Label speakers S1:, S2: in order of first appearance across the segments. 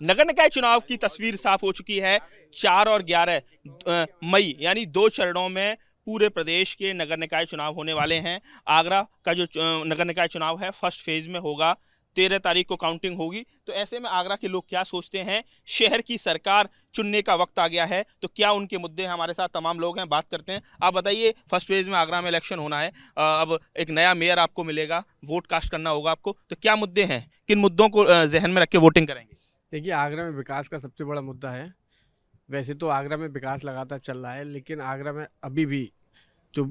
S1: नगर निकाय चुनाव की तस्वीर साफ हो चुकी है। 4 और 11 मई यानी 2 चरणों में पूरे प्रदेश के नगर निकाय चुनाव होने वाले हैं। आगरा का जो नगर निकाय चुनाव है फर्स्ट फेज में होगा। 13 तारीख को काउंटिंग होगी। तो ऐसे में आगरा के लोग क्या सोचते हैं, शहर की सरकार चुनने का वक्त आ गया है, तो क्या उनके मुद्दे हैं। हमारे साथ तमाम लोग हैं, बात करते हैं। आप बताइए, फर्स्ट फेज में आगरा में इलेक्शन होना है, अब एक नया मेयर आपको मिलेगा, वोट कास्ट करना होगा आपको, तो क्या मुद्दे हैं, किन मुद्दों को जहन में रख के वोटिंग करेंगे।
S2: देखिए, आगरा में विकास का सबसे बड़ा मुद्दा है। वैसे तो आगरा में विकास लगातार चल रहा है, लेकिन आगरा में अभी भी जो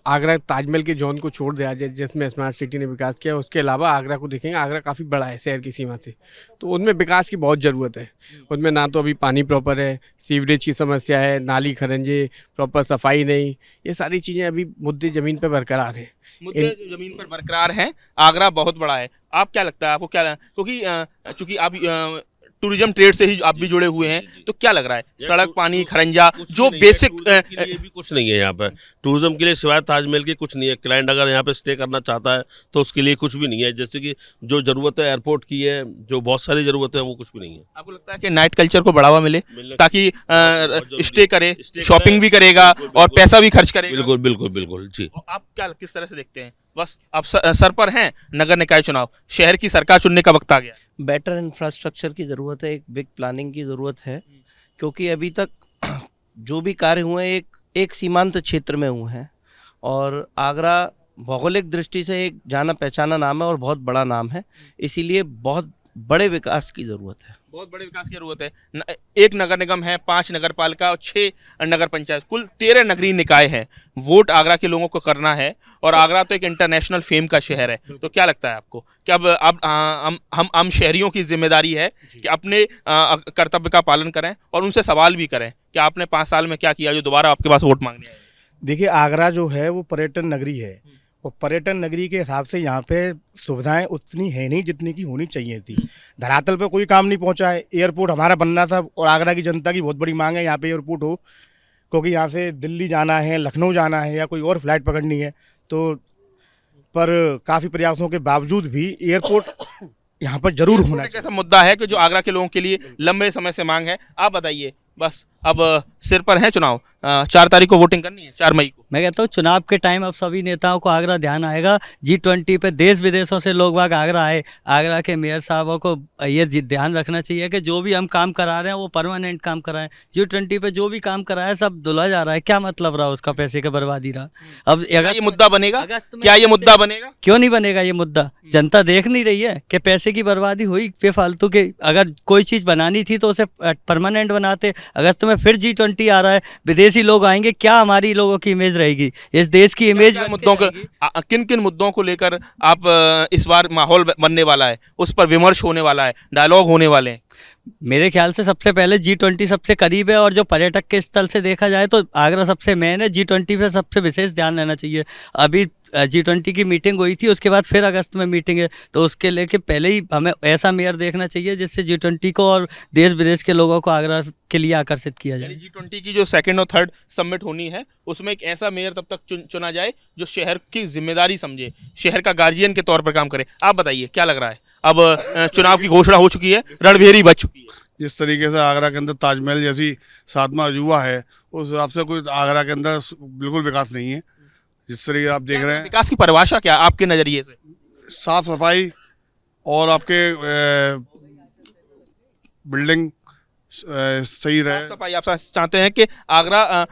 S2: आगरा ताजमहल के जोन को छोड़ दिया जाए जिसमें स्मार्ट सिटी ने विकास किया, उसके अलावा आगरा को देखेंगे, आगरा काफ़ी बड़ा है शहर की सीमा से, तो उनमें विकास की बहुत ज़रूरत है। उनमें ना तो अभी पानी प्रॉपर है, सीवरेज की समस्या है, नाली खरंजे, प्रॉपर सफाई नहीं, ये सारी चीज़ें अभी मुद्दे ज़मीन पर बरकरार हैं।
S1: मुद्दे जमीन पर बरकरार हैं। आगरा बहुत बड़ा है। आप क्या लगता है, आपको क्या, क्योंकि चूंकि आप टूरिज्म ट्रेड से ही आप भी जुड़े हुए हैं, तो क्या लग रहा है, सड़क, पानी, खरंजा, जो बेसिक
S3: के लिए भी कुछ नहीं है यहाँ पर। टूरिज्म के लिए सिवाय ताजमहल के कुछ नहीं है। क्लाइंट अगर यहाँ पे स्टे करना चाहता है तो उसके लिए कुछ भी नहीं है। जैसे कि जो ज़रूरत है एयरपोर्ट की है, जो बहुत सारी ज़रूरत है, वो कुछ भी नहीं है।
S1: आपको लगता है कि नाइट कल्चर को बढ़ावा मिले ताकि स्टे करे,
S3: स्टे
S1: शॉपिंग भी करेगा और पैसा भी खर्च करेगा।
S3: बिल्कुल बिल्कुल बिल्कुल जी।
S1: और आप क्या, किस तरह से देखते हैं। बस आप सर पर हैं, नगर निकाय चुनाव, शहर की सरकार चुनने का वक्त आ गया।
S4: बेटर इंफ्रास्ट्रक्चर की ज़रूरत है, एक बिग प्लानिंग की ज़रूरत है, क्योंकि अभी तक जो भी कार्य हुए हैं एक सीमांत क्षेत्र में हुए हैं, और आगरा भौगोलिक दृष्टि से एक जाना पहचाना नाम है और बहुत बड़ा नाम है, इसीलिए बहुत बड़े विकास की ज़रूरत है।
S1: बहुत बड़े विकास की जरूरत है। एक नगर निगम है, 5 नगर पालिका और 6 नगर पंचायत, कुल 13 नगरीय निकाय हैं। वोट आगरा के लोगों को करना है, और आगरा तो एक इंटरनेशनल फेम का शहर है। तो क्या लगता है आपको कि अब हम शहरियों की जिम्मेदारी है कि अपने कर्तव्य का पालन करें और उनसे सवाल भी करें कि आपने 5 साल में क्या किया जो दोबारा आपके पास वोट मांगने आए।
S5: देखिए, आगरा जो है वो पर्यटन नगरी है, और पर्यटन नगरी के हिसाब से यहाँ पे सुविधाएं उतनी है नहीं जितनी की होनी चाहिए थी। धरातल पे कोई काम नहीं पहुँचा है। एयरपोर्ट हमारा बनना था, और आगरा की जनता की बहुत बड़ी मांग है यहाँ पे एयरपोर्ट हो, क्योंकि यहाँ से दिल्ली जाना है, लखनऊ जाना है, या कोई और फ्लाइट पकड़नी है, तो पर काफ़ी प्रयासों के बावजूद भी एयरपोर्ट यहाँ पर जरूर होना
S1: एक
S5: चाहिए।
S1: ऐसा मुद्दा है कि जो आगरा के लोगों के लिए लंबे समय से मांग है। आप बताइए, बस अब सिर पर है चुनाव, 4 तारीख को वोटिंग करनी है, 4 मई को।
S6: मैं कहता हूँ चुनाव के टाइम अब सभी नेताओं को आगरा ध्यान आएगा। G20 पे देश विदेशों से लोग बाग आगरा आए। आगरा के मेयर साहबों को ये ध्यान रखना चाहिए कि जो भी हम काम करा रहे हैं वो परमानेंट काम कराएं। G20 पे जो भी काम कराया सब धुला जा रहा है, क्या मतलब रहा उसका, पैसे का बर्बादी रहा। अब
S1: ये मुद्दा बनेगा,
S6: अगस्त में
S1: क्या ये मुद्दा बनेगा?
S6: क्यों नहीं बनेगा ये मुद्दा? जनता देख नहीं रही है कि पैसे की बर्बादी हुई बेफालतू के। अगर कोई चीज़ बनानी थी तो उसे परमानेंट बनाते। अगस्त में फिर G20 आ रहा है, विदेशी लोग आएंगे, क्या हमारी लोगों की इमेज रहेगी, इस देश की इमेज
S1: मुद्दों को, किन किन मुद्दों को लेकर आप इस बार माहौल बनने वाला है, उस पर विमर्श होने वाला है, डायलॉग होने वाले हैं?
S6: मेरे ख्याल से सबसे पहले G20 सबसे करीब है, और जो पर्यटक के स्थल से देखा जाए तो आगरा सबसे मेन है। G20 पे सबसे विशेष ध्यान देना चाहिए। अभी G20 की मीटिंग हुई थी, उसके बाद फिर अगस्त में मीटिंग है, तो उसके लेके पहले ही हमें ऐसा मेयर देखना चाहिए जिससे G20 को और देश विदेश के लोगों को आगरा के लिए आकर्षित किया जाए।
S1: G20 की जो 2nd और 3rd समिट होनी है, उसमें एक ऐसा मेयर तब तक चुना जाए जो शहर की जिम्मेदारी समझे, शहर का गार्जियन के तौर पर काम करे। आप बताइए, क्या लग रहा है? अब चुनाव की घोषणा हो चुकी है, रणभेरी बज चुकी है।
S7: जिस तरीके से आगरा के अंदर ताजमहल जैसी 7वां अजूबा है, उस हिसाब से कोई आगरा के अंदर बिल्कुल विकास नहीं है। जिस तरीके आप देख रहे हैं,
S1: विकास की परिभाषा क्या आपके नजरिए से?
S7: साफ सफाई और आपके बिल्डिंग सही रहे।
S1: सफाई आप चाहते हैं कि आगरा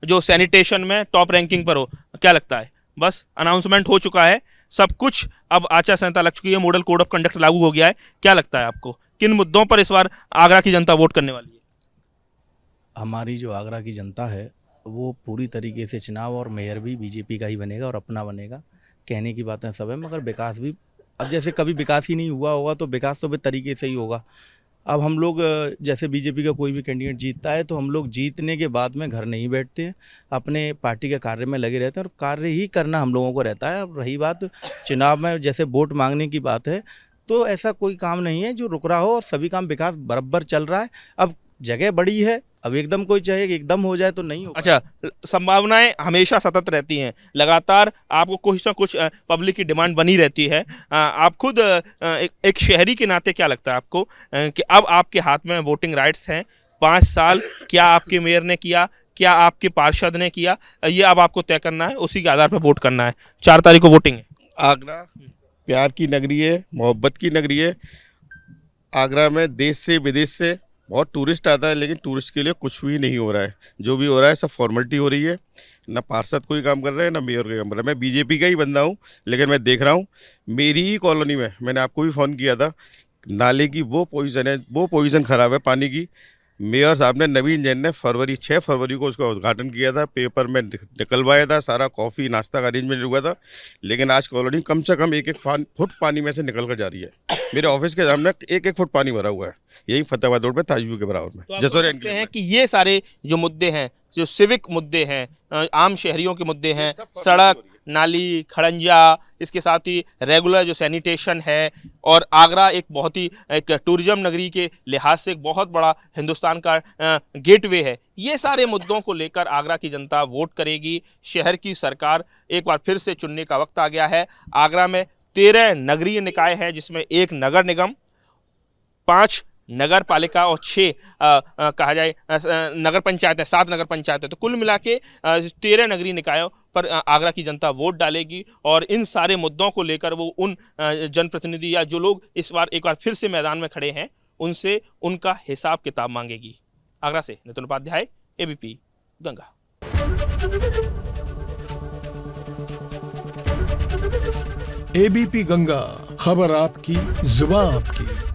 S1: जो सैनिटेशन में टॉप रैंकिंग पर हो। क्या लगता है, बस अनाउंसमेंट हो चुका है, सब कुछ, अब आचार संहिता लग चुकी है, मॉडल कोड ऑफ कंडक्ट लागू हो गया है, क्या लगता है आपको, किन मुद्दों पर इस बार आगरा की जनता वोट करने वाली है?
S8: हमारी जो आगरा की जनता है वो पूरी तरीके से चुनाव और मेयर भी बीजेपी का ही बनेगा और अपना बनेगा। कहने की बातें सब है, मगर विकास भी, अब जैसे कभी विकास ही नहीं हुआ होगा तो विकास तो भी तरीके से ही होगा। अब हम लोग जैसे बीजेपी का कोई भी कैंडिडेट जीतता है तो हम लोग जीतने के बाद में घर नहीं बैठते हैं, अपने पार्टी के कार्य में लगे रहते हैं, और कार्य ही करना हम लोगों को रहता है। अब रही बात चुनाव में जैसे वोट मांगने की बात है, तो ऐसा कोई काम नहीं है जो रुक रहा हो, और सभी काम विकास बराबर चल रहा है। अब जगह बड़ी है, अब एकदम कोई चाहे कि एकदम हो जाए तो नहीं हो
S1: अच्छा, संभावनाएं हमेशा सतत रहती हैं, लगातार आपको कुछ ना कुछ पब्लिक की डिमांड बनी रहती है। आप खुद एक शहरी के नाते क्या लगता है आपको कि अब आपके हाथ में वोटिंग राइट्स हैं? 5 साल क्या आपके मेयर ने किया, क्या आपके पार्षद ने किया, ये अब आपको तय करना है, उसी के आधार पर वोट करना है। 4 तारीख को वोटिंग है।
S9: आगरा प्यार की नगरी है, मोहब्बत की नगरी है। आगरा में देश से विदेश से बहुत टूरिस्ट आता है, लेकिन टूरिस्ट के लिए कुछ भी नहीं हो रहा है। जो भी हो रहा है सब फॉर्मेलिटी हो रही है। ना पार्षद कोई काम कर रहा है, ना मेयर कोई काम कर रहा है। मैं बीजेपी का ही बंदा हूँ, लेकिन मैं देख रहा हूँ मेरी ही कॉलोनी में, मैंने आपको भी फ़ोन किया था, नाले की वो पोजीशन है, वो पोजीशन ख़राब है पानी की। मेयर साहब ने, नवीन जैन ने 6 फरवरी को उसका उद्घाटन किया था, पेपर में निकलवाया था, सारा कॉफ़ी नाश्ता का अरेंजमेंट हुआ था। लेकिन आज कॉलोनी कम से कम 1-1 फुट पानी में से निकल कर जा रही है। मेरे ऑफिस के सामने 1-1 फुट पानी भरा हुआ है, यही फतेहाबाद रोड पे ताजव्यू के बराबर में।
S1: जैसे कहते हैं कि ये सारे जो मुद्दे हैं, जो सिविक मुद्दे हैं, आम शहरियों के मुद्दे हैं, सड़क, नाली, खड़ंजा, इसके साथ ही रेगुलर जो सैनिटेशन है, और आगरा एक बहुत ही एक टूरिज्म नगरी के लिहाज से एक बहुत बड़ा हिंदुस्तान का गेटवे है। ये सारे मुद्दों को लेकर आगरा की जनता वोट करेगी। शहर की सरकार एक बार फिर से चुनने का वक्त आ गया है। आगरा में 13 नगरीय निकाय हैं, जिसमें 1 नगर निगम, 5 नगर पालिका और 6 कहा जाए नगर पंचायत है, 7 नगर पंचायत है। तो कुल मिला के 13 नगरीय निकायों पर आगरा की जनता वोट डालेगी, और इन सारे मुद्दों को लेकर वो उन जनप्रतिनिधि या जो लोग इस बार एक बार फिर से मैदान में खड़े हैं, उनसे उनका हिसाब किताब मांगेगी। आगरा से नितिन उपाध्याय, एबीपी गंगा।
S10: एबीपी गंगा, खबर आपकी, जुबान आपकी।